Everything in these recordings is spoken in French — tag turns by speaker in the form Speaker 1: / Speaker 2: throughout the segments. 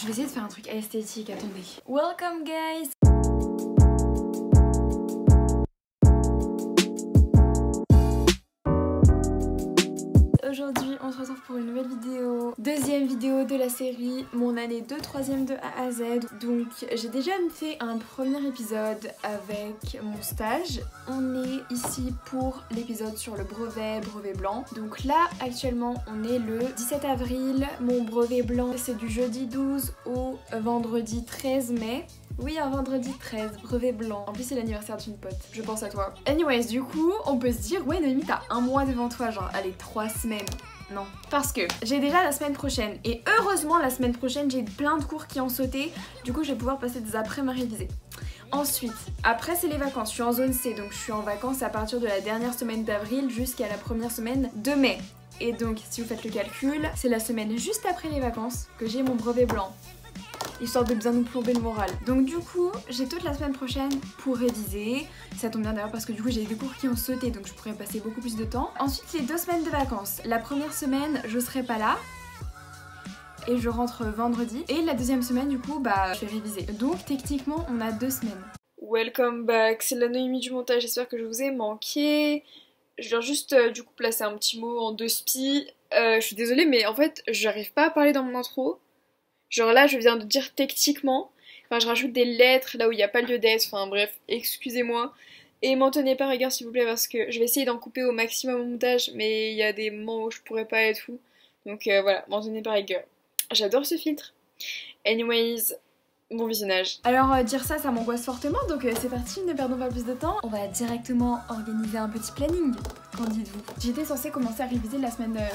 Speaker 1: Je vais essayer de faire un truc esthétique, attendez. Welcome guys! Aujourd'hui on se retrouve pour une nouvelle vidéo, deuxième vidéo de la série mon année de 3ème de A à Z. Donc j'ai déjà fait un premier épisode avec mon stage. On est ici pour l'épisode sur le brevet blanc. Donc là actuellement on est le 17 avril, mon brevet blanc c'est du jeudi 12 au vendredi 13 mai. Oui, un vendredi 13, brevet blanc. En plus, c'est l'anniversaire d'une pote. Je pense à toi. Anyways, du coup, on peut se dire, ouais, Noémie, t'as un mois devant toi, genre, allez, 3 semaines. Non. Parce que j'ai déjà la semaine prochaine. Et heureusement, la semaine prochaine, j'ai plein de cours qui ont sauté. Du coup, je vais pouvoir passer des après-midi à réviser. Ensuite, après, c'est les vacances. Je suis en zone C, donc je suis en vacances à partir de la dernière semaine d'avril jusqu'à la première semaine de mai. Et donc, si vous faites le calcul, c'est la semaine juste après les vacances que j'ai mon brevet blanc. Histoire de bien nous plomber le moral. Donc du coup, j'ai toute la semaine prochaine pour réviser. Ça tombe bien d'ailleurs parce que du coup j'ai des cours qui ont sauté, donc je pourrais passer beaucoup plus de temps. Ensuite, les 2 semaines de vacances. La première semaine, je serai pas là. Et je rentre vendredi. Et la deuxième semaine, du coup, bah, je vais réviser. Donc techniquement, on a 2 semaines. Welcome back, c'est la Noémie du montage, j'espère que je vous ai manqué. Je viens juste du coup placer un petit mot en 2 spi. Je suis désolée, mais en fait, j'arrive pas à parler dans mon intro. Genre là, je viens de dire techniquement, enfin je rajoute des lettres là où il n'y a pas lieu d'être, enfin bref, excusez-moi. Et m'en tenez pas rigueur s'il vous plaît parce que je vais essayer d'en couper au maximum au montage, mais il y a des moments où je pourrais pas et tout. Donc voilà, m'en tenez pas rigueur. J'adore ce filtre. Anyways, bon visionnage. Alors dire ça, ça m'angoisse fortement, donc c'est parti, ne perdons pas plus de temps. On va directement organiser un petit planning. Qu'en dites-vous? J'étais censée commencer à réviser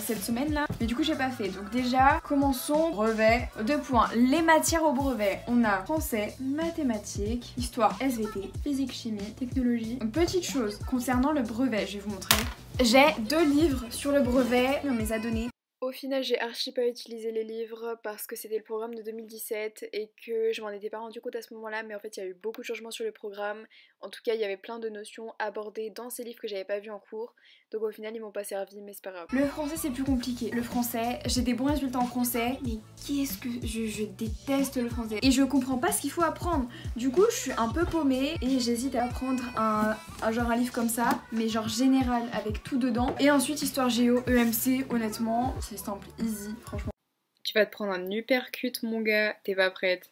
Speaker 1: cette semaine là, mais du coup j'ai pas fait. Donc déjà, commençons. Brevet. 2 points. Les matières au brevet. On a français, mathématiques, histoire, SVT, physique, chimie, technologie. Une petite chose concernant le brevet, je vais vous montrer. J'ai 2 livres sur le brevet, on me les a donnés. Au final, j'ai archi pas utilisé les livres parce que c'était le programme de 2017 et que je m'en étais pas rendu compte à ce moment-là, mais en fait il y a eu beaucoup de changements sur le programme. En tout cas, il y avait plein de notions abordées dans ces livres que j'avais pas vu en cours. Donc au final, ils m'ont pas servi, mais c'est pas grave. Le français, c'est plus compliqué. Le français, j'ai des bons résultats en français, mais qu'est-ce que je déteste le français. Et je comprends pas ce qu'il faut apprendre. Du coup, je suis un peu paumée et j'hésite à apprendre un livre comme ça, mais genre général avec tout dedans. Et ensuite, histoire géo, EMC, honnêtement, c'est simple, easy, franchement. Tu vas te prendre un uppercut, mon gars, t'es pas prête.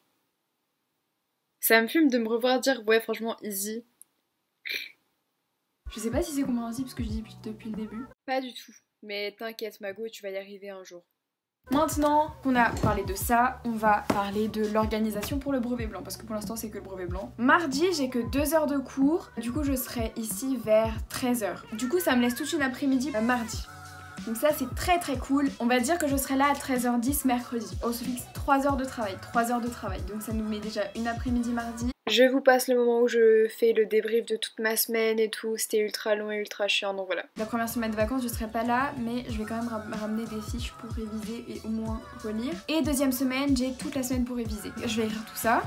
Speaker 1: Ça me fume de me revoir dire, ouais, franchement, easy. Je sais pas si c'est compréhensible ce que je dis depuis le début. Pas du tout, mais t'inquiète, Mago, tu vas y arriver un jour. Maintenant qu'on a parlé de ça, on va parler de l'organisation pour le brevet blanc, parce que pour l'instant c'est que le brevet blanc. Mardi, j'ai que 2 heures de cours, du coup je serai ici vers 13h. Du coup ça me laisse toute une après-midi mardi. Donc ça c'est très très cool. On va dire que je serai là à 13h10 mercredi. On se fixe 3 heures de travail, 3 heures de travail. Donc ça nous met déjà une après-midi mardi. Je vous passe le moment où je fais le débrief de toute ma semaine et tout. C'était ultra long et ultra chiant, donc voilà. La première semaine de vacances, je serai pas là, mais je vais quand même ramener des fiches pour réviser et au moins relire. Et deuxième semaine, j'ai toute la semaine pour réviser. Je vais écrire tout ça.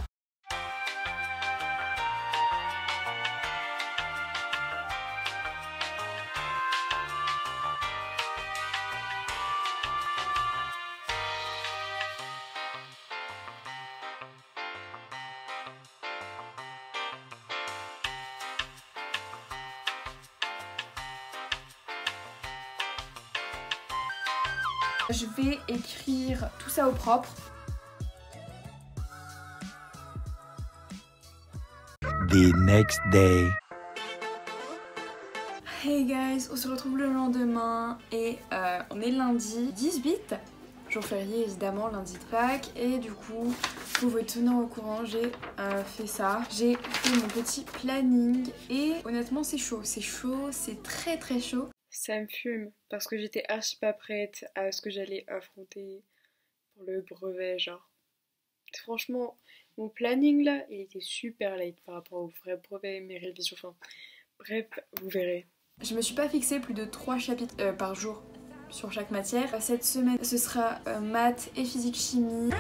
Speaker 1: Je vais écrire tout ça au propre.
Speaker 2: The next day.
Speaker 1: Hey guys, on se retrouve le lendemain et on est lundi 18, jour férié évidemment, lundi de Pâques, et du coup, pour vous tenir au courant, j'ai fait ça. J'ai fait mon petit planning et honnêtement c'est chaud, c'est très très chaud. Ça me fume parce que j'étais archi pas prête à ce que j'allais affronter pour le brevet, genre. Franchement, mon planning là, il était super light par rapport au vrai brevet et mes révisions. Enfin, bref, vous verrez. Je me suis pas fixé plus de 3 chapitres par jour sur chaque matière. Cette semaine, ce sera maths et physique chimie.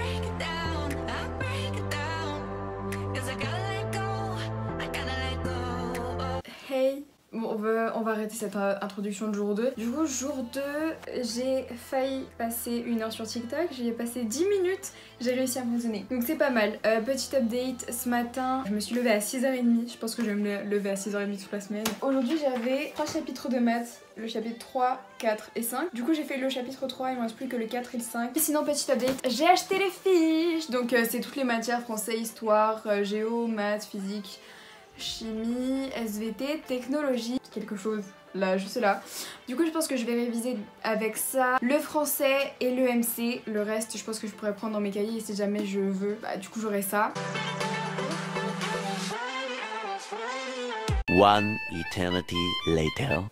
Speaker 1: Hey, bon, on va arrêter cette introduction de jour 2. Du coup jour 2 j'ai failli passer 1 heure sur TikTok, j'y ai passé 10 minutes, j'ai réussi à me raisonner. Donc c'est pas mal. Petit update, ce matin je me suis levée à 6h30, je pense que je vais me lever à 6h30 toute la semaine. Aujourd'hui j'avais 3 chapitres de maths, le chapitre 3, 4 et 5. Du coup j'ai fait le chapitre 3, il me reste plus que le 4 et le 5. Et sinon petit update, j'ai acheté les fiches. Donc c'est toutes les matières, français, histoire, géo, maths, physique, chimie, SVT, technologie, quelque chose là, juste là. Du coup je pense que je vais réviser avec ça le français et le MC. Le reste je pense que je pourrais prendre dans mes cahiers et si jamais je veux, bah du coup j'aurai ça.
Speaker 2: One eternity later.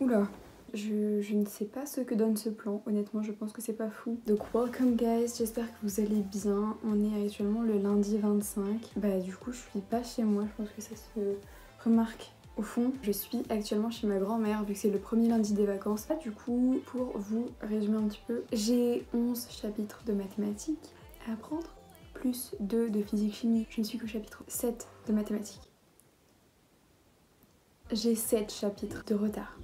Speaker 1: Oula, je ne sais pas ce que donne ce plan, honnêtement je pense que c'est pas fou. Donc welcome guys, j'espère que vous allez bien. On est actuellement le lundi 25. Bah du coup je suis pas chez moi, je pense que ça se remarque au fond. Je suis actuellement chez ma grand-mère vu que c'est le premier lundi des vacances. Là du coup, pour vous résumer un petit peu, j'ai 11 chapitres de mathématiques à apprendre, plus 2 de physique-chimie. Je ne suis qu'au chapitre 7 de mathématiques. J'ai 7 chapitres de retard.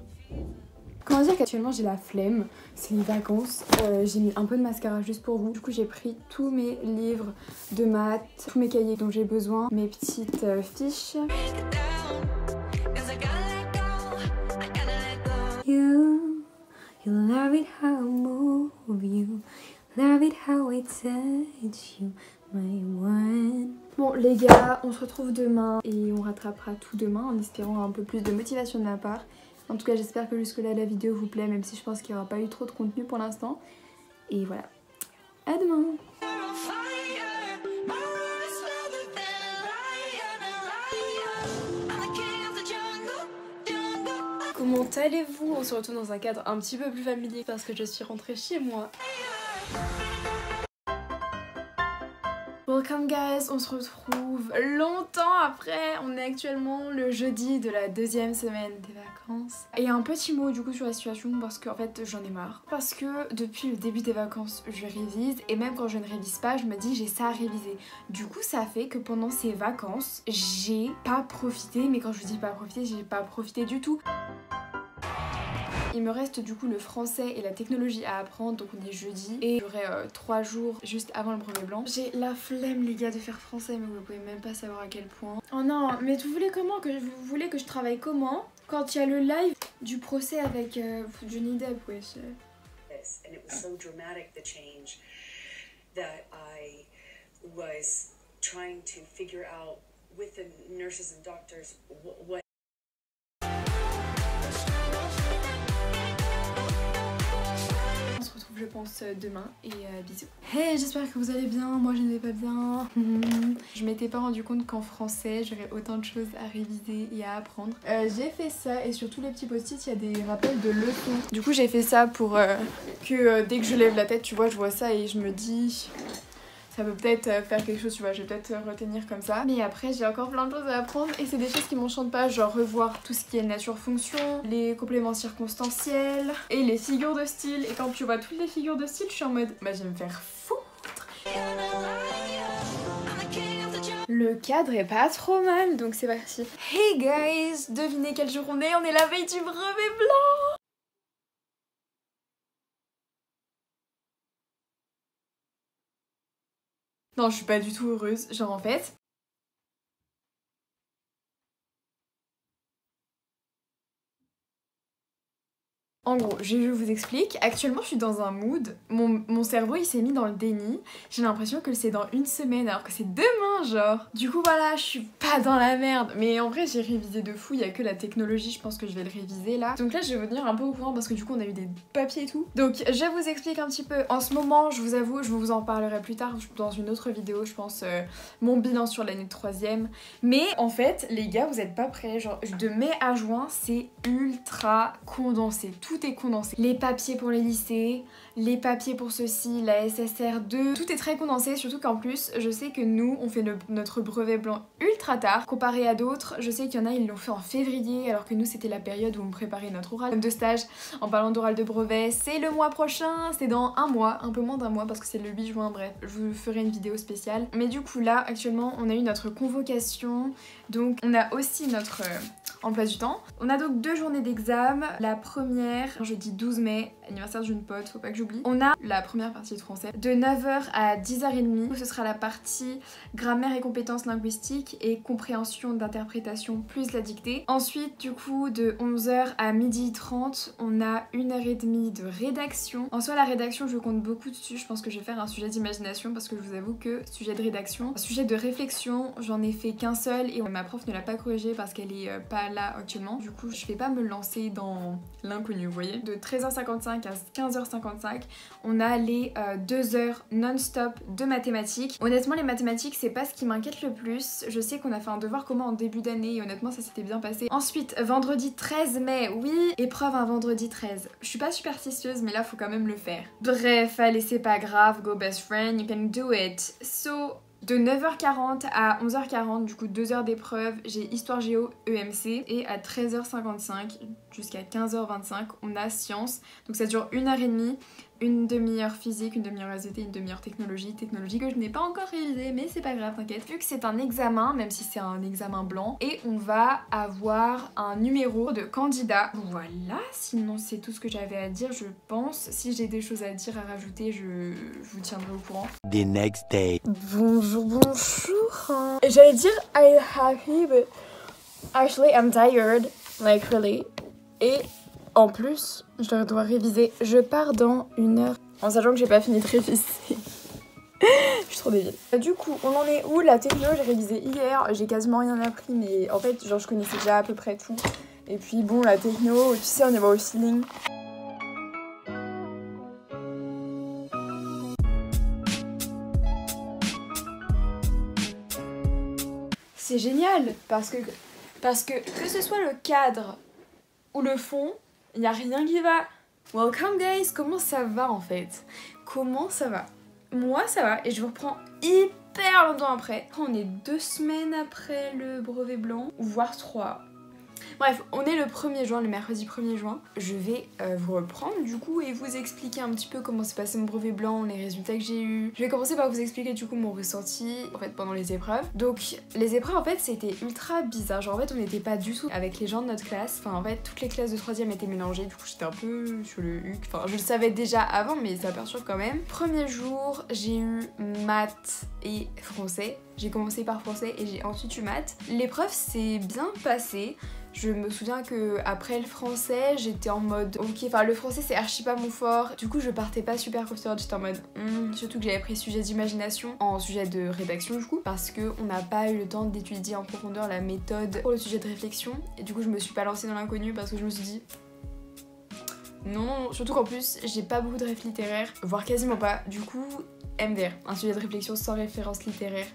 Speaker 1: Comment dire qu'actuellement j'ai la flemme, c'est les vacances, j'ai mis un peu de mascara juste pour vous. Du coup j'ai pris tous mes livres de maths, tous mes cahiers dont j'ai besoin, mes petites fiches. You love it how I move you, love it how I touch you, my one. Bon les gars, on se retrouve demain et on rattrapera tout demain en espérant un peu plus de motivation de ma part. En tout cas j'espère que jusque là la vidéo vous plaît, même si je pense qu'il n'y aura pas eu trop de contenu pour l'instant. Et voilà, à demain. Comment allez-vous? On se retrouve dans un cadre un petit peu plus familier parce que je suis rentrée chez moi. Welcome guys, on se retrouve longtemps après. On est actuellement le jeudi de la 2e semaine des vacances. Et un petit mot du coup sur la situation parce qu'en fait j'en ai marre. Parce que depuis le début des vacances je révise et même quand je ne révise pas je me dis j'ai ça à réviser. Du coup ça fait que pendant ces vacances j'ai pas profité, mais quand je dis pas profité, j'ai pas profité du tout. Il me reste du coup le français et la technologie à apprendre, donc on est jeudi et j'aurai 3 jours juste avant le brevet blanc. J'ai la flemme les gars de faire français, mais vous pouvez même pas savoir à quel point. Oh non, mais vous voulez comment que vous voulez que je travaille comment quand il y a le live du procès avec Johnny Depp, wesh.
Speaker 3: And it was so dramatic, the change, that I was trying to figure out with the nurses and doctors what.
Speaker 1: Je pense demain et bisous. Hey, j'espère que vous allez bien, moi je ne vais pas bien. Je m'étais pas rendu compte qu'en français j'aurais autant de choses à réviser et à apprendre. J'ai fait ça et sur tous les petits post-it il y a des rappels de leçons. Du coup j'ai fait ça pour que dès que je lève la tête tu vois je vois ça et je me dis ça peut peut-être faire quelque chose, tu vois, je vais peut-être retenir comme ça. Mais après j'ai encore plein de choses à apprendre et c'est des choses qui m'enchantent pas, genre revoir tout ce qui est nature-fonction, les compléments circonstanciels et les figures de style. Et quand tu vois toutes les figures de style, je suis en mode bah je vais me faire foutre. Le cadre est pas trop mal, donc c'est parti. Hey guys, devinez quelle jour on est la veille du brevet blanc. Non, je suis pas du tout heureuse, genre en fait. En gros, je vous explique, actuellement je suis dans un mood, mon cerveau il s'est mis dans le déni, j'ai l'impression que c'est dans 1 semaine alors que c'est demain genre. Du coup voilà, je suis pas dans la merde, mais en vrai j'ai révisé de fou, il y a que la technologie, je pense que je vais le réviser là. Donc là je vais vous tenir un peu au courant parce que du coup on a eu des papiers et tout. Donc je vous explique un petit peu, en ce moment je vous avoue, je vous en parlerai plus tard dans une autre vidéo, je pense mon bilan sur l'année de 3e. Mais en fait les gars vous êtes pas prêts, genre de mai à juin c'est ultra condensé, tout est condensé. Les papiers pour les lycées, les papiers pour ceci, la SSR2, tout est très condensé, surtout qu'en plus je sais que nous on fait notre brevet blanc ultra tard comparé à d'autres. Je sais qu'il y en a ils l'ont fait en février alors que nous c'était la période où on préparait notre oral de stage. En parlant d'oral de brevet, c'est le mois prochain, c'est dans un mois, un peu moins d'un mois parce que c'est le 8 juin, bref, je vous ferai une vidéo spéciale. Mais du coup là actuellement on a eu notre convocation, donc on a aussi notre emploi du temps. On a donc 2 journées d'examen. La première, jeudi 12 mai, anniversaire d'une pote, faut pas que j'oublie. On a la première partie de français de 9h à 10h30. Ce sera la partie grammaire et compétences linguistiques et compréhension d'interprétation plus la dictée. Ensuite, du coup, de 11h à 12h30, on a 1h30 de rédaction. En soi, la rédaction, je compte beaucoup dessus. Je pense que je vais faire un sujet d'imagination parce que je vous avoue que sujet de rédaction, sujet de réflexion, j'en ai fait qu'un seul et ma prof ne l'a pas corrigé parce qu'elle est pas là actuellement. Du coup, je vais pas me lancer dans l'inconnu, vous voyez. De 13h55 à 15h55, on a les 2 heures non-stop de mathématiques. Honnêtement, les mathématiques, c'est pas ce qui m'inquiète le plus. Je sais qu'on a fait un devoir commun en début d'année et honnêtement, ça s'était bien passé. Ensuite, vendredi 13 mai, oui, épreuve un vendredi 13. Je suis pas superstitieuse, mais là, faut quand même le faire. Bref, allez, c'est pas grave, go best friend, you can do it. So, de 9h40 à 11h40, du coup 2 heures d'épreuve, j'ai Histoire Géo EMC et à 13h55 jusqu'à 15h25, on a Sciences. Donc ça dure 1h30, une demi-heure physique, une demi-heure SVT, une demi-heure technologie que je n'ai pas encore révisé, mais c'est pas grave, t'inquiète. Vu que c'est un examen, même si c'est un examen blanc, et on va avoir un numéro de candidat. Voilà, sinon c'est tout ce que j'avais à dire, je pense. Si j'ai des choses à dire, à rajouter, je vous tiendrai au courant.
Speaker 2: The next day.
Speaker 1: Bonjour. J'allais dire I'm happy, but actually I'm tired, like really. Et en plus, je dois réviser. Je pars dans 1 heure, en sachant que j'ai pas fini de réviser. Je suis trop débile. Du coup, on en est où? La techno, j'ai révisé hier, j'ai quasiment rien appris, mais en fait, genre je connaissais déjà à peu près tout. Et puis bon, la techno, tu sais, on y va au feeling. C'est génial parce que ce soit le cadre ou le fond, il n'y a rien qui va. Welcome guys, comment ça va en fait? Comment ça va? Moi ça va et je vous reprends hyper longtemps après. On est 2 semaines après le brevet blanc, voire 3. Bref, on est le 1er juin, le mercredi 1er juin. Je vais vous reprendre du coup et vous expliquer un petit peu comment s'est passé mon brevet blanc, les résultats que j'ai eu. Je vais commencer par vous expliquer du coup mon ressenti en fait pendant les épreuves. Donc les épreuves en fait c'était ultra bizarre. Genre en fait on n'était pas du tout avec les gens de notre classe. Enfin en fait toutes les classes de 3ème étaient mélangées. Du coup j'étais un peu sur le huc. Enfin je le savais déjà avant mais ça perturbe quand même. Premier jour j'ai eu maths et français. J'ai commencé par français et j'ai ensuite eu maths. L'épreuve s'est bien passée. Je me souviens que après le français, j'étais en mode ok, enfin le français c'est archi pas mon fort. Du coup, je partais pas super confiante, j'étais en mode surtout que j'avais pris sujet d'imagination en sujet de rédaction du coup, parce que on n'a pas eu le temps d'étudier en profondeur la méthode pour le sujet de réflexion. Et du coup, je me suis pas lancée dans l'inconnu parce que je me suis dit non, surtout qu'en plus, j'ai pas beaucoup de réf littéraire, voire quasiment pas. Du coup, MDR, un sujet de réflexion sans référence littéraire.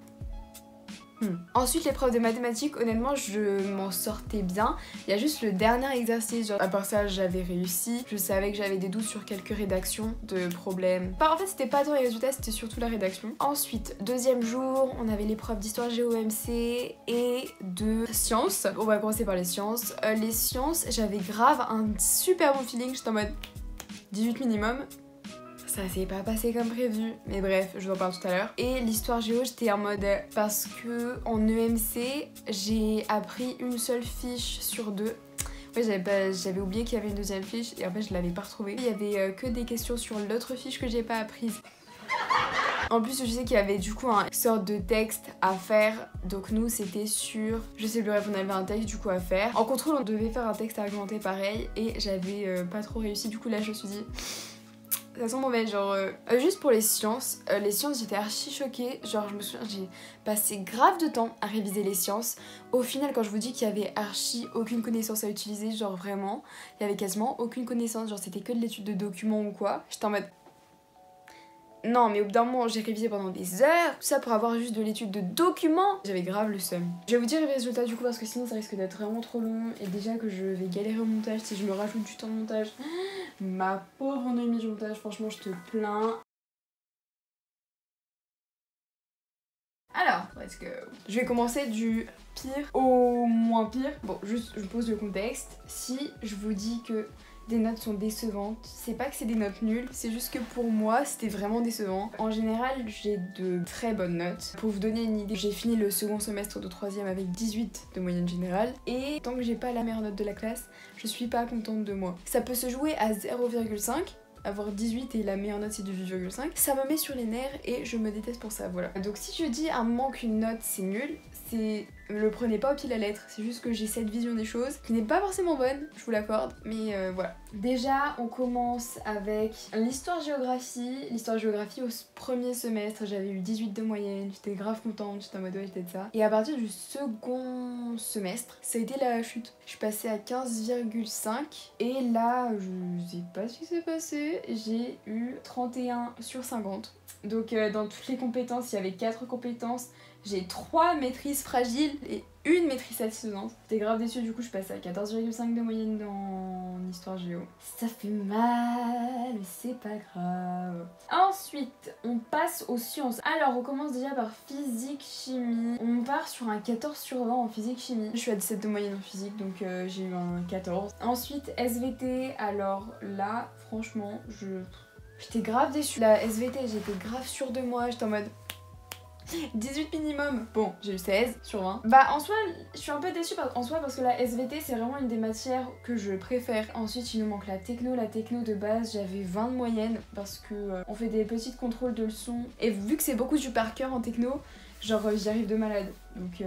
Speaker 1: Ensuite, l'épreuve de mathématiques, honnêtement, je m'en sortais bien. Il y a juste le dernier exercice, genre, à part ça, j'avais réussi. Je savais que j'avais des doutes sur quelques rédactions de problèmes. Enfin, en fait, c'était pas tant les résultats, c'était surtout la rédaction. Ensuite, deuxième jour, on avait l'épreuve d'histoire géo EMC et de sciences. On va commencer par les sciences. Les sciences, j'avais grave un super bon feeling. J'étais en mode 18 minimum. Ça s'est pas passé comme prévu, mais bref, je vous en parle tout à l'heure. Et l'histoire géo, j'étais en mode parce que en EMC, j'ai appris une seule fiche sur 2. Ouais, j'avais oublié qu'il y avait une deuxième fiche et en fait je l'avais pas retrouvée. Il y avait que des questions sur l'autre fiche que j'ai pas apprise. En plus, je sais qu'il y avait du coup une sorte de texte à faire. Donc nous, c'était sur... Je sais plus, bref, on avait un texte du coup à faire. En contrôle, on devait faire un texte argumenté pareil et j'avais pas trop réussi. Du coup là, je me suis dit... Ça sent mauvais, genre juste pour les sciences j'étais archi choquée, genre je me souviens j'ai passé grave de temps à réviser les sciences. Au final quand je vous dis qu'il y avait archi aucune connaissance à utiliser, genre vraiment, il y avait quasiment aucune connaissance, genre c'était que de l'étude de documents ou quoi. J'étais en mode non mais au bout d'un moment j'ai révisé pendant des heures, tout ça pour avoir juste de l'étude de documents. J'avais grave le seum. Je vais vous dire les résultats du coup parce que sinon ça risque d'être vraiment trop long et déjà que je vais galérer au montage si je me rajoute du temps de montage. Ma pauvre Noémie Jontage, franchement je te plains. Alors, let's go. Je vais commencer du pire au moins pire. Bon, juste je pose le contexte. Si je vous dis que des notes sont décevantes, c'est pas que c'est des notes nulles, c'est juste que pour moi c'était vraiment décevant. En général j'ai de très bonnes notes. Pour vous donner une idée, j'ai fini le second semestre de 3ème avec 18 de moyenne générale et tant que j'ai pas la meilleure note de la classe, je suis pas contente de moi. Ça peut se jouer à 0,5. Avoir 18 et la meilleure note c'est du 8,5, ça me met sur les nerfs et je me déteste pour ça, voilà. Donc si je dis à un moment qu'une note c'est nul, c'est... le prenez pas au pied de la lettre, c'est juste que j'ai cette vision des choses qui n'est pas forcément bonne, je vous l'accorde, mais voilà. Déjà on commence avec l'histoire-géographie. L'histoire-géographie au premier semestre j'avais eu 18 de moyenne, j'étais grave contente, j'étais en mode ouais j'étais de ça. Et à partir du second semestre, ça a été la chute. Je suis passée à 15,5 et là je sais pas ce qui s'est passé, j'ai eu 31 sur 50. Donc dans toutes les compétences, il y avait 4 compétences. J'ai 3 maîtrises fragiles et une maîtrise satisfaisante. J'étais grave déçue, du coup je suis passée à 14,5 de moyenne en histoire géo. Ça fait mal, mais c'est pas grave. Ensuite, on passe aux sciences. Alors, on commence déjà par physique-chimie. On part sur un 14 sur 20 en physique-chimie. Je suis à 17 de moyenne en physique, donc j'ai eu un 14. Ensuite, SVT. Alors là, franchement, j'étais grave déçue. La SVT, j'étais grave sûre de moi, j'étais en mode... 18 minimum. Bon, j'ai eu 16 sur 20. Bah en soi, je suis un peu déçue en soi parce que la SVT c'est vraiment une des matières que je préfère. Ensuite, il nous manque la techno. La techno de base, j'avais 20 de moyenne parce que on fait des petits contrôles de leçons. Et vu que c'est beaucoup du par cœur en techno, genre j'y arrive de malade. Donc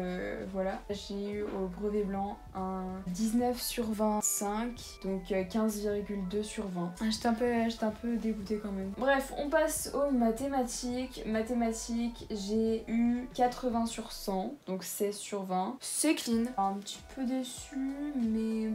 Speaker 1: voilà. J'ai eu au brevet blanc un 19 sur 25, donc 15,2 sur 20. J'étais un peu dégoûtée quand même. Bref, on passe aux mathématiques. Mathématiques, j'ai eu 80 sur 100, donc 16 sur 20. C'est clean. Un petit peu déçue, mais...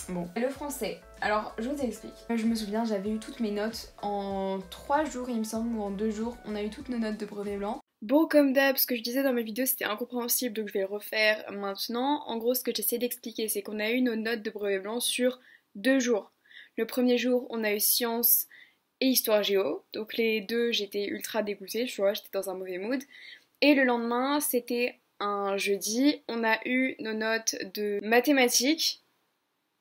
Speaker 1: Bon. Le français. Alors, je vous explique. Je me souviens, j'avais eu toutes mes notes en 3 jours, il me semble, ou en 2 jours. On a eu toutes nos notes de brevet blanc. Bon, comme d'hab, ce que je disais dans ma vidéo c'était incompréhensible, donc je vais le refaire maintenant. En gros, ce que j'essaie d'expliquer, c'est qu'on a eu nos notes de brevet blanc sur 2 jours. Le premier jour, on a eu sciences et histoire géo, donc les deux, j'étais ultra dégoûtée, tu vois, j'étais dans un mauvais mood. Et le lendemain, c'était un jeudi, on a eu nos notes de mathématiques.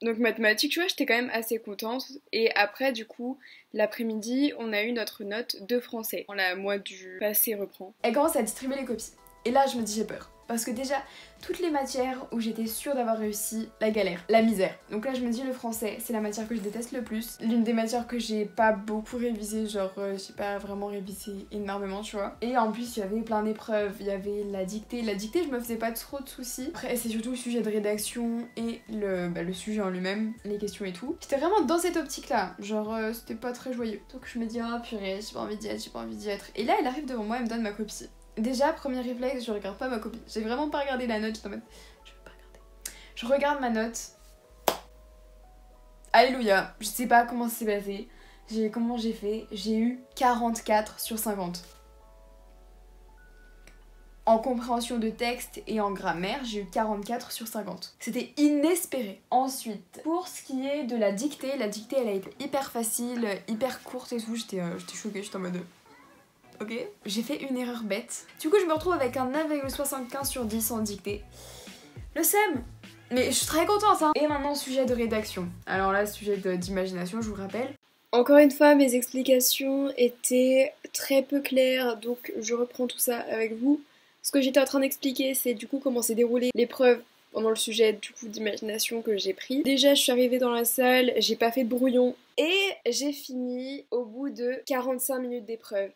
Speaker 1: Donc mathématiques, tu vois, j'étais quand même assez contente. Et après, du coup, l'après-midi, on a eu notre note de français. La moitié du passé reprend. Elle commence à distribuer les copies. Et là, je me dis j'ai peur. Parce que déjà, toutes les matières où j'étais sûre d'avoir réussi, la galère, la misère. Donc là, je me dis le français, c'est la matière que je déteste le plus. L'une des matières que j'ai pas beaucoup révisé, genre j'ai pas vraiment révisé énormément, tu vois. Et en plus, il y avait plein d'épreuves, il y avait la dictée. La dictée, je me faisais pas trop de soucis. Après, c'est surtout le sujet de rédaction et le sujet en lui-même, les questions et tout. J'étais vraiment dans cette optique-là, genre c'était pas très joyeux. Donc je me dis, oh purée, j'ai pas envie d'y être, j'ai pas envie d'y être. Et là, elle arrive devant moi, elle me donne ma copie. Déjà, premier réflexe, je regarde pas ma copie. J'ai vraiment pas regardé la note, j'étais en mode... Je veux pas regarder. Je regarde ma note. Alléluia. Je sais pas comment ça s'est passé. Comment j'ai fait. J'ai eu 44 sur 50. En compréhension de texte et en grammaire, j'ai eu 44 sur 50. C'était inespéré. Ensuite, pour ce qui est de la dictée elle a été hyper facile, hyper courte et tout. J'étais choquée, j'étais en mode... Ok, j'ai fait une erreur bête. Du coup, je me retrouve avec un 9,75 sur 10 en dictée. Le seum! Mais je suis très contente, hein! Et maintenant, sujet de rédaction. Alors là, sujet d'imagination, je vous rappelle. Encore une fois, mes explications étaient très peu claires, donc je reprends tout ça avec vous. Ce que j'étais en train d'expliquer, c'est du coup comment s'est déroulée l'épreuve pendant le sujet du coup d'imagination que j'ai pris. Déjà, je suis arrivée dans la salle, j'ai pas fait de brouillon et j'ai fini au bout de 45 minutes d'épreuve.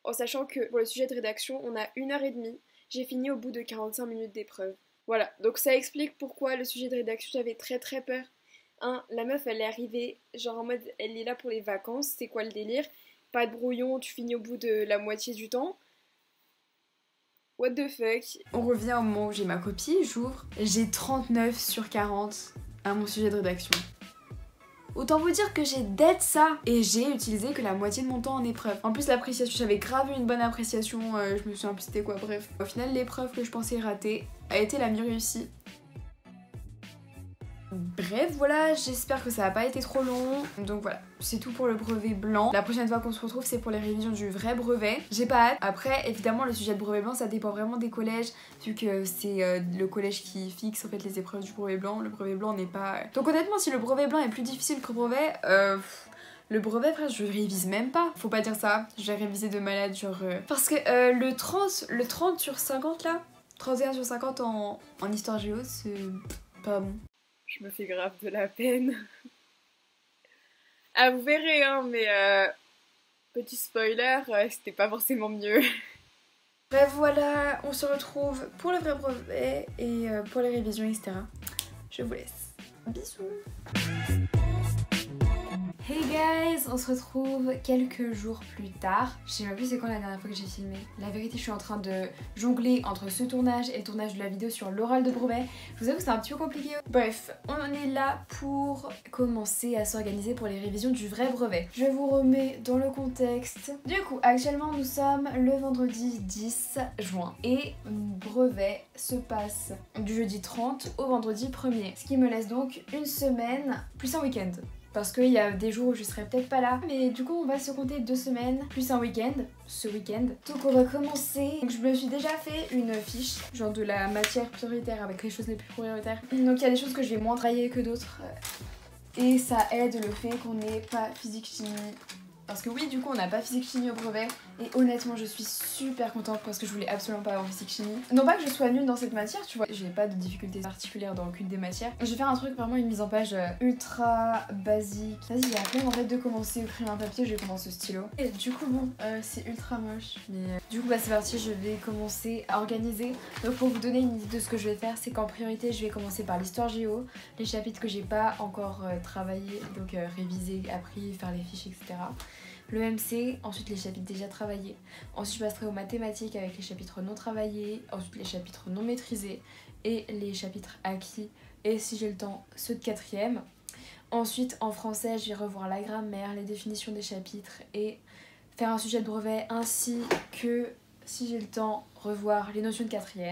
Speaker 1: En sachant que pour le sujet de rédaction, on a 1h30, j'ai fini au bout de 45 minutes d'épreuve. Voilà, donc ça explique pourquoi le sujet de rédaction, j'avais très très peur. La meuf, elle est arrivée, genre en mode, elle est là pour les vacances, c'est quoi le délire? Pas de brouillon, tu finis au bout de la moitié du temps. What the fuck? On revient au moment où j'ai ma copie, j'ouvre, j'ai 39 sur 40 à mon sujet de rédaction. Autant vous dire que j'ai dead ça et j'ai utilisé que la moitié de mon temps en épreuve. En plus l'appréciation, j'avais grave une bonne appréciation, je me souviens plus c'était quoi, bref. Au final l'épreuve que je pensais rater a été la mieux réussie. Bref, voilà, j'espère que ça n'a pas été trop long. Donc voilà, c'est tout pour le brevet blanc. La prochaine fois qu'on se retrouve, c'est pour les révisions du vrai brevet. J'ai pas hâte. Après, évidemment, le sujet de brevet blanc, ça dépend vraiment des collèges, vu que c'est le collège qui fixe en fait les épreuves du brevet blanc. Le brevet blanc n'est pas... Donc honnêtement, si le brevet blanc est plus difficile que le brevet, le brevet, frère, je révise même pas. Faut pas dire ça. Je vais réviser de malade, genre... Parce que le 30 sur 50 là, 31 sur 50 en histoire géo, c'est pas bon. Je me fais grave de la peine. Ah, vous verrez, hein, mais petit spoiler, c'était pas forcément mieux. Bref, voilà, on se retrouve pour le vrai brevet et pour les révisions, etc. Je vous laisse. Bisous. Hey guys, on se retrouve quelques jours plus tard. Je sais même plus c'est quand la dernière fois que j'ai filmé. La vérité, je suis en train de jongler entre ce tournage et le tournage de la vidéo sur l'oral de brevet. Je vous avoue que c'est un petit peu compliqué. Bref, on en est là pour commencer à s'organiser pour les révisions du vrai brevet. Je vous remets dans le contexte. Du coup, actuellement nous sommes le vendredi 10 juin et mon brevet se passe du jeudi 30 au vendredi 1er. Ce qui me laisse donc une semaine plus un week-end. Parce qu'il y a des jours où je serai peut-être pas là. Mais du coup on va se compter 2 semaines plus un week-end. Ce week-end. Donc on va commencer. Donc je me suis déjà fait une fiche. Genre de la matière prioritaire avec les choses les plus prioritaires. Donc il y a des choses que je vais moins travailler que d'autres. Et ça aide le fait qu'on n'ait pas physique-chimie. Parce que oui, du coup on n'a pas physique-chimie au brevet. Et honnêtement je suis super contente parce que je voulais absolument pas avoir physique-chimie. Non pas que je sois nulle dans cette matière, tu vois. J'ai pas de difficultés particulières dans aucune des matières. Je vais faire un truc, vraiment une mise en page ultra basique. Vas-y, il y a plein en fait de commencer à écrire un papier, je vais commencer au stylo. Et du coup bon, c'est ultra moche. Mais du coup bah c'est parti, je vais commencer à organiser. Donc pour vous donner une idée de ce que je vais faire, c'est qu'en priorité je vais commencer par l'histoire géo. Les chapitres que j'ai pas encore travaillé, donc réviser, appris, faire les fiches, etc. Le MC, ensuite les chapitres déjà travaillés. Ensuite je passerai aux mathématiques avec les chapitres non travaillés, ensuite les chapitres non maîtrisés et les chapitres acquis et si j'ai le temps ceux de 4e. Ensuite en français je vais revoir la grammaire, les définitions des chapitres et faire un sujet de brevet ainsi que si j'ai le temps revoir les notions de 4e.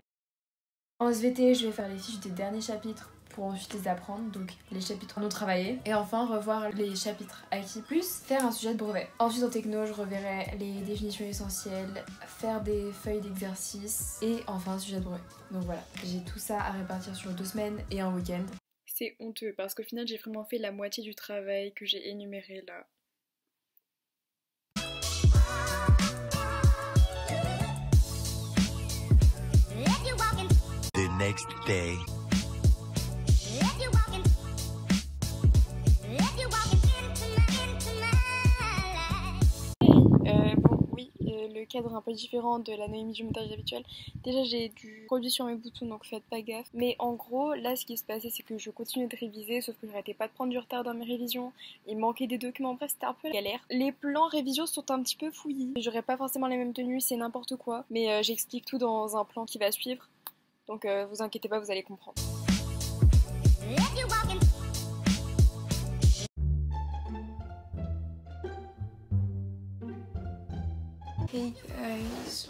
Speaker 1: En SVT je vais faire les fiches des derniers chapitres pour ensuite les apprendre, donc les chapitres non travaillés. Et enfin revoir les chapitres acquis plus faire un sujet de brevet. Ensuite en techno je reverrai les définitions essentielles, faire des feuilles d'exercice et enfin un sujet de brevet. Donc voilà, j'ai tout ça à répartir sur 2 semaines et un week-end. C'est honteux parce qu'au final j'ai vraiment fait la moitié du travail que j'ai énuméré là.
Speaker 2: The next day.
Speaker 1: Le cadre un peu différent de la Noémie du montage habituel. Déjà j'ai du produit sur mes boutons donc faites pas gaffe. Mais en gros là ce qui se passait c'est que je continuais de réviser sauf que j'arrêtais pas de prendre du retard dans mes révisions. Il manquait des documents, bref c'était un peu la galère. Les plans révision sont un petit peu fouillis. J'aurai pas forcément les mêmes tenues, c'est n'importe quoi. Mais j'explique tout dans un plan qui va suivre. Donc vous inquiétez pas, vous allez comprendre. Hey guys,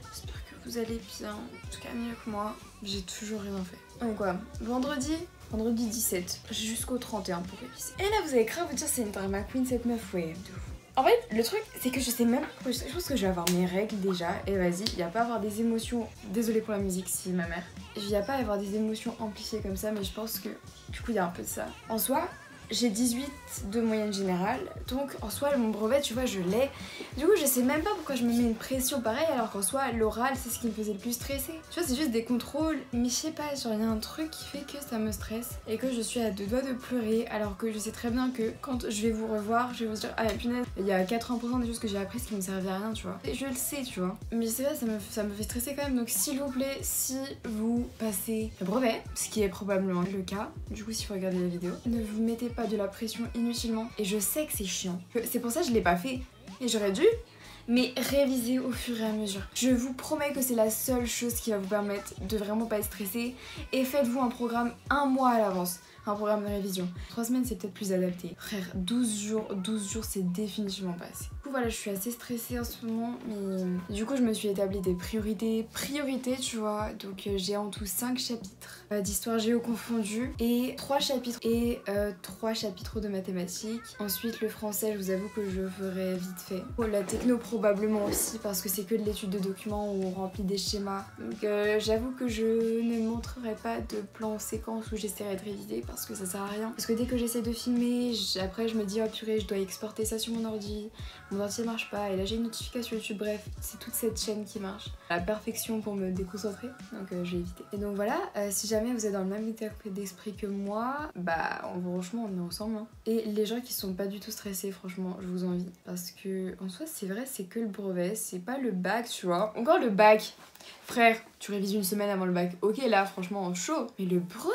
Speaker 1: j'espère que vous allez bien, en tout cas mieux que moi, j'ai toujours rien fait. Donc quoi, vendredi 17, j'ai jusqu'au 31 pour réviser. Et là vous allez grave vous dire c'est une drama queen cette meuf, ouais, de fou. En fait, le truc, c'est que je sais même pas, je pense que je vais avoir mes règles déjà, et vas-y, il y a pas à avoir des émotions, désolée pour la musique si ma mère, il y a pas à avoir des émotions amplifiées comme ça, mais je pense que du coup il y a un peu de ça. En soi, j'ai 18 de moyenne générale, donc en soi mon brevet tu vois je l'ai. Du coup je sais même pas pourquoi je me mets une pression pareille alors qu'en soi l'oral c'est ce qui me faisait le plus stresser. Tu vois c'est juste des contrôles, mais je sais pas, genre il y a un truc qui fait que ça me stresse et que je suis à 2 doigts de pleurer alors que je sais très bien que quand je vais vous revoir je vais vous dire ah punaise il y a 80% des choses que j'ai apprises qui me servaient à rien tu vois. Et je le sais tu vois, mais c'est vrai ça me fait stresser quand même, donc s'il vous plaît si vous passez le brevet, ce qui est probablement le cas, du coup si vous regardez la vidéo, ne vous mettez pas de la pression inutilement et je sais que c'est chiant. C'est pour ça que je l'ai pas fait et j'aurais dû, mais révisez au fur et à mesure. Je vous promets que c'est la seule chose qui va vous permettre de vraiment pas être stressé et faites-vous un programme 1 mois à l'avance. Un programme de révision. 3 semaines c'est peut-être plus adapté. Frère, 12 jours c'est définitivement pas assez. Vous voilà, je suis assez stressée en ce moment, mais du coup je me suis établi des priorités, tu vois. Donc j'ai en tout 5 chapitres d'histoire géo confondue et 3 chapitres de mathématiques. Ensuite le français, je vous avoue que je ferai vite fait. La techno probablement aussi parce que c'est que de l'étude de documents où on remplit des schémas. Donc j'avoue que je ne montrerai pas de plan séquence où j'essaierai de réviser parce que ça sert à rien. Parce que dès que j'essaie de filmer, après je me dis oh purée, je dois exporter ça sur mon ordi marche pas et là j'ai une notification YouTube. Bref, c'est toute cette chaîne qui marche à la perfection pour me déconcentrer, donc je vais éviter. Et donc voilà, si jamais vous êtes dans le même état d'esprit que moi, bah franchement on est ensemble hein. Et les gens qui sont pas du tout stressés, franchement je vous envie parce que en soi c'est vrai, c'est que le brevet, c'est pas le bac, tu vois. Encore le bac, frère, tu révises une semaine avant le bac, ok là franchement chaud, mais le brevet,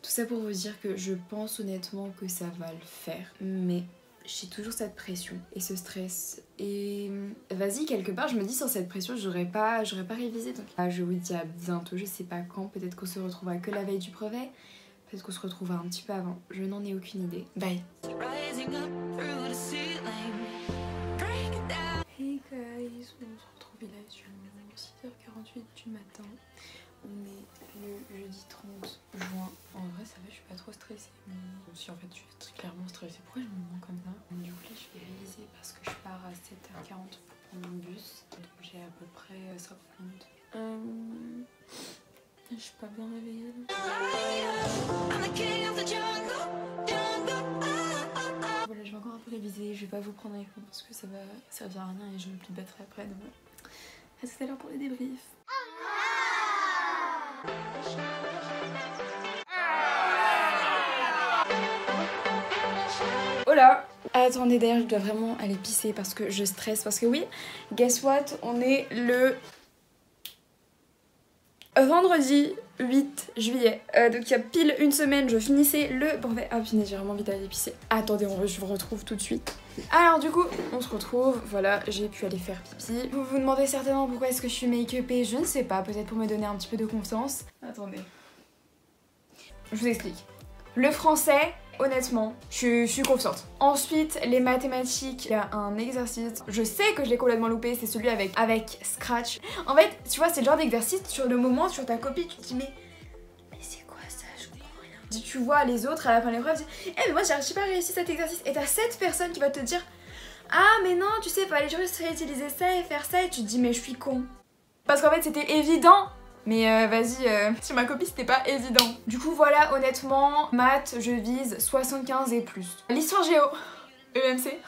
Speaker 1: tout ça pour vous dire que je pense honnêtement que ça va le faire, mais j'ai toujours cette pression et ce stress et vas-y, quelque part je me dis sans cette pression j'aurais pas révisé. Donc là je vous dis à bientôt, je sais pas quand, peut-être qu'on se retrouvera que la veille du brevet, peut-être qu'on se retrouvera un petit peu avant, je n'en ai aucune idée. Bye. Hey guys, on se retrouve là sur 6h48 du matin. On est le jeudi 30 juin. En vrai ça va, je suis pas trop stressée, mais si en fait je suis très clairement stressée. Pourquoi je me mens comme ça? Du coup là je vais réviser parce que je pars à 7h40 pour prendre mon bus. Donc j'ai à peu près 50 minutes. Je suis pas bien réveillée. Voilà, je vais encore un peu réviser, je vais pas vous prendre avec moi parce que ça va servir à rien et je vais plus de batterie après. Donc à tout à l'heure pour les débriefs. Oh là! Attendez, d'ailleurs je dois vraiment aller pisser parce que je stresse, parce que oui, guess what, on est le vendredi 8 juillet, donc il y a pile une semaine je finissais le brevet. Ah punaise, j'ai vraiment envie d'aller pisser. Attendez, je vous retrouve tout de suite. Alors du coup, on se retrouve, voilà, j'ai pu aller faire pipi. Vous vous demandez certainement pourquoi est-ce que je suis make-upée, je ne sais pas, peut-être pour me donner un petit peu de confiance. Attendez. Je vous explique. Le français, honnêtement, je suis confiante. Ensuite, les mathématiques, il y a un exercice, je sais que je l'ai complètement loupé, c'est celui avec Scratch. En fait, tu vois, c'est le genre d'exercice, sur le moment, sur ta copie, tu te dis mais c'est quoi ça, je comprends rien. Tu vois les autres à la fin de l'épreuve, tu dis mais moi j'ai pas réussi cet exercice. Et t'as cette personne qui va te dire ah mais non, tu sais, fallait juste réutiliser ça et faire ça, et tu te dis mais je suis con. Parce qu'en fait c'était évident. Mais vas-y, sur ma copie c'était pas évident. Du coup voilà, honnêtement, maths, je vise 75 et plus. L'histoire géo, EMC.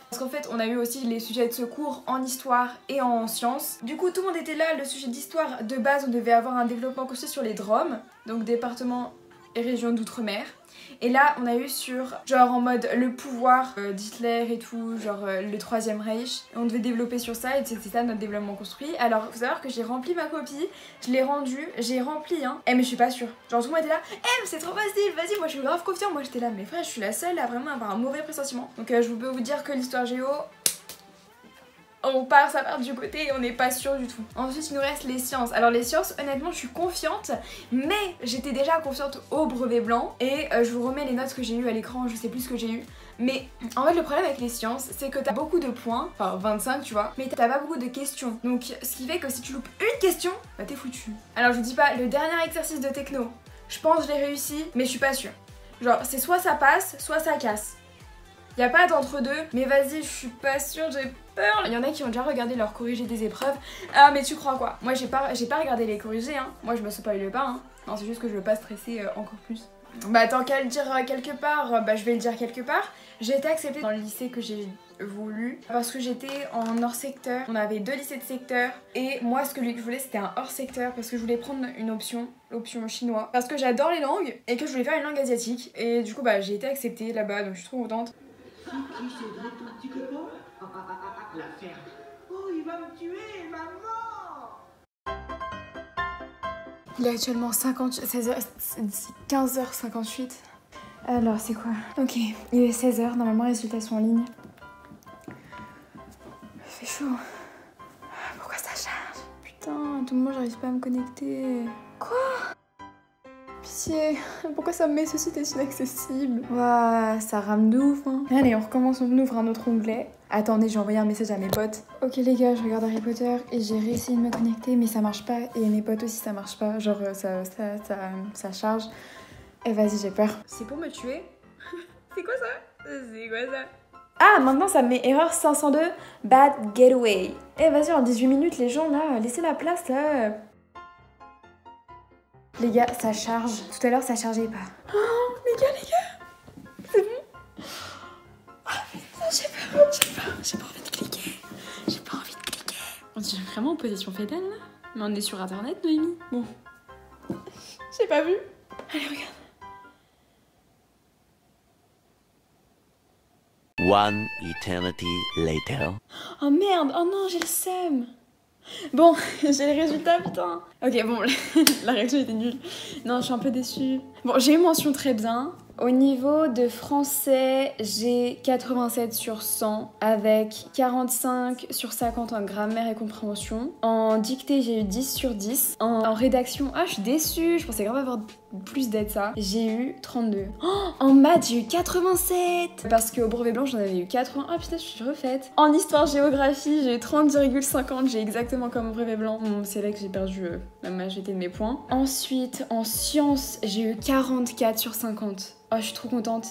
Speaker 1: Parce qu'en fait on a eu aussi les sujets de secours en histoire et en sciences. Du coup tout le monde était là, le sujet d'histoire de base on devait avoir un développement construit sur les DROM, donc département et région d'outre-mer. Et là on a eu sur genre en mode le pouvoir d'Hitler et tout, genre le 3e Reich. On devait développer sur ça et c'était ça notre développement construit. Alors faut savoir que j'ai rempli ma copie, je l'ai rendue, j'ai rempli hein. Mais je suis pas sûre. Genre tout le monde était là, mais c'est trop facile, vas-y, moi je suis grave confiante. Moi j'étais là, mais frère je suis la seule à vraiment avoir un mauvais pressentiment. Donc je peux vous dire que l'histoire géo, ça part du côté et on n'est pas sûr du tout. Ensuite il nous reste les sciences. Alors les sciences, honnêtement je suis confiante, mais j'étais déjà confiante au brevet blanc. Et je vous remets les notes que j'ai eues à l'écran, je sais plus ce que j'ai eu. Mais en fait le problème avec les sciences, c'est que t'as beaucoup de points, enfin 25 tu vois, mais t'as pas beaucoup de questions. Donc ce qui fait que si tu loupes une question, bah t'es foutu. Alors je vous dis pas, le dernier exercice de techno, je pense que je l'ai réussi, mais je suis pas sûre. Genre c'est soit ça passe, soit ça casse. Y a pas d'entre-deux, mais vas-y, je suis pas sûre, j'ai peur. Il y en a qui ont déjà regardé leur corrigé des épreuves. Ah mais tu crois quoi? Moi j'ai pas regardé les corrigés hein. Moi je me spoile pas hein. Non, c'est juste que je veux pas stresser encore plus. Bah tant qu'à le dire quelque part, bah je vais le dire quelque part. J'ai été acceptée dans le lycée que j'ai voulu parce que j'étais en hors secteur. On avait 2 lycées de secteur et moi ce que je voulais c'était un hors secteur parce que je voulais prendre une option, l'option chinois, parce que j'adore les langues et que je voulais faire une langue asiatique. Et du coup bah j'ai été acceptée là-bas, donc je suis trop contente.
Speaker 4: Qui c'est vrai ton petit copain? La ferme. Oh, il va me tuer, maman!
Speaker 1: Il est actuellement 15h58. Alors, c'est quoi? Ok, il est 16h, normalement les résultats sont en ligne. Il fait chaud. Pourquoi ça charge? Putain, à tout moment j'arrive pas à me connecter. Quoi? Puis pitié. Pourquoi ça me met ce site est inaccessible? Ouah, ça rame de ouf, hein. Allez, on recommence, on ouvre un autre onglet. Attendez, j'ai envoyé un message à mes potes. Ok les gars, je regarde Harry Potter et j'ai réussi de me connecter, mais ça marche pas. Et mes potes aussi, ça marche pas. Genre, ça charge. Et vas-y, j'ai peur. C'est pour me tuer? C'est quoi ça? C'est quoi ça? Ah, maintenant ça me met erreur 502, bad getaway. Eh vas-y, en 18 minutes, les gens là, laissez la place là. Les gars, ça charge. Tout à l'heure, ça chargeait pas. Oh, les gars, c'est bon. Ah putain, j'ai pas envie de cliquer. J'ai pas envie de cliquer. On dirait vraiment en position fétale là. Mais on est sur internet, Noémie. Bon. J'ai pas vu. Allez, regarde.
Speaker 2: One eternity later.
Speaker 1: Oh merde, oh non, j'ai le seum. Bon, j'ai les résultats, putain. Ok, bon, la réaction était nulle. Non, je suis un peu déçue. Bon, j'ai eu mention très bien. Au niveau de français, j'ai 87 sur 100 avec 45 sur 50 en grammaire et compréhension. En dictée, j'ai eu 10 sur 10. En rédaction, ah, je suis déçue. Je pensais grave avoir plus d'être ça. J'ai eu 32. Oh, en maths, j'ai eu 87 parce qu'au brevet blanc, j'en avais eu 80. Ah putain, je suis refaite. En histoire-géographie, j'ai eu 30,50. J'ai exactement comme au brevet blanc. Bon, c'est là que j'ai perdu la majorité de mes points. Ensuite, en sciences, j'ai eu 44 sur 50. Oh, je suis trop contente.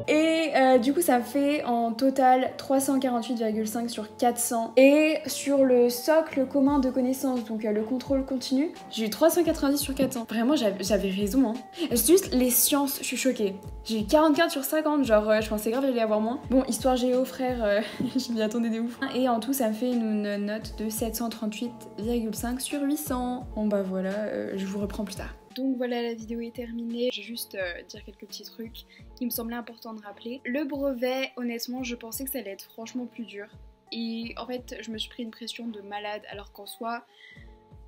Speaker 1: Et du coup ça me fait en total 348,5 sur 400. Et sur le socle commun de connaissances, donc le contrôle continu, j'ai eu 390 sur 400. Vraiment j'avais raison, hein. C'est juste les sciences, je suis choquée. J'ai eu 44 sur 50, genre je pensais grave j'allais avoir moins. Bon, histoire géo frère, je m'y attendais de ouf. Et en tout ça me fait une note de 738,5 sur 800. Bon bah voilà, je vous reprends plus tard. Donc voilà, la vidéo est terminée. Je vais juste dire quelques petits trucs qui me semblaient importants de rappeler. Le brevet, honnêtement, je pensais que ça allait être franchement plus dur. Et en fait, je me suis pris une pression de malade alors qu'en soi...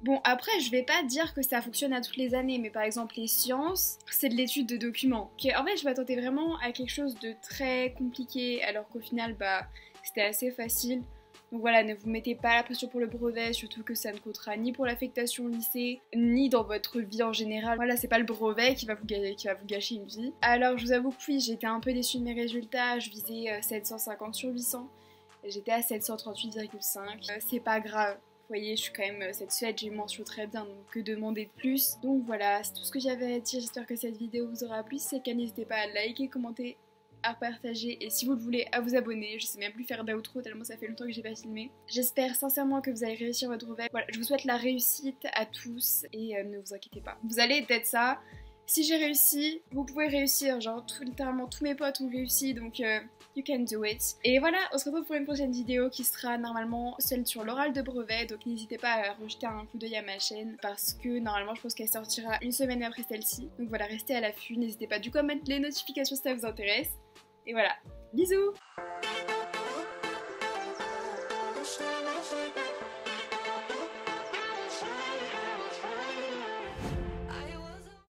Speaker 1: Bon, après, je vais pas dire que ça fonctionne à toutes les années, mais par exemple, les sciences, c'est de l'étude de documents. En fait, je m'attendais vraiment à quelque chose de très compliqué alors qu'au final, bah, c'était assez facile. Donc voilà, ne vous mettez pas la pression pour le brevet, surtout que ça ne comptera ni pour l'affectation au lycée, ni dans votre vie en général. Voilà, c'est pas le brevet qui va vous gâcher une vie. Alors je vous avoue que oui, j'étais un peu déçue de mes résultats, je visais 750 sur 800, j'étais à 738,5. C'est pas grave. Vous voyez, je suis quand même satisfaite, j'ai mention très bien, donc que demander de plus. Donc voilà, c'est tout ce que j'avais à dire, j'espère que cette vidéo vous aura plu. Si c'est le cas, n'hésitez pas à liker, commenter, à partager et si vous le voulez à vous abonner. Je sais même plus faire d'outro tellement ça fait longtemps que j'ai pas filmé. J'espère sincèrement que vous allez réussir votre brevet. Voilà, je vous souhaite la réussite à tous et ne vous inquiétez pas. Vous allez être ça. Si j'ai réussi, vous pouvez réussir. Genre littéralement tous mes potes ont réussi donc you can do it. Et voilà, on se retrouve pour une prochaine vidéo qui sera normalement celle sur l'oral de brevet. Donc n'hésitez pas à rejeter un coup d'œil à ma chaîne parce que normalement je pense qu'elle sortira une semaine après celle-ci. Donc voilà, restez à l'affût. N'hésitez pas du coup à mettre les notifications si ça vous intéresse. Et voilà, bisous!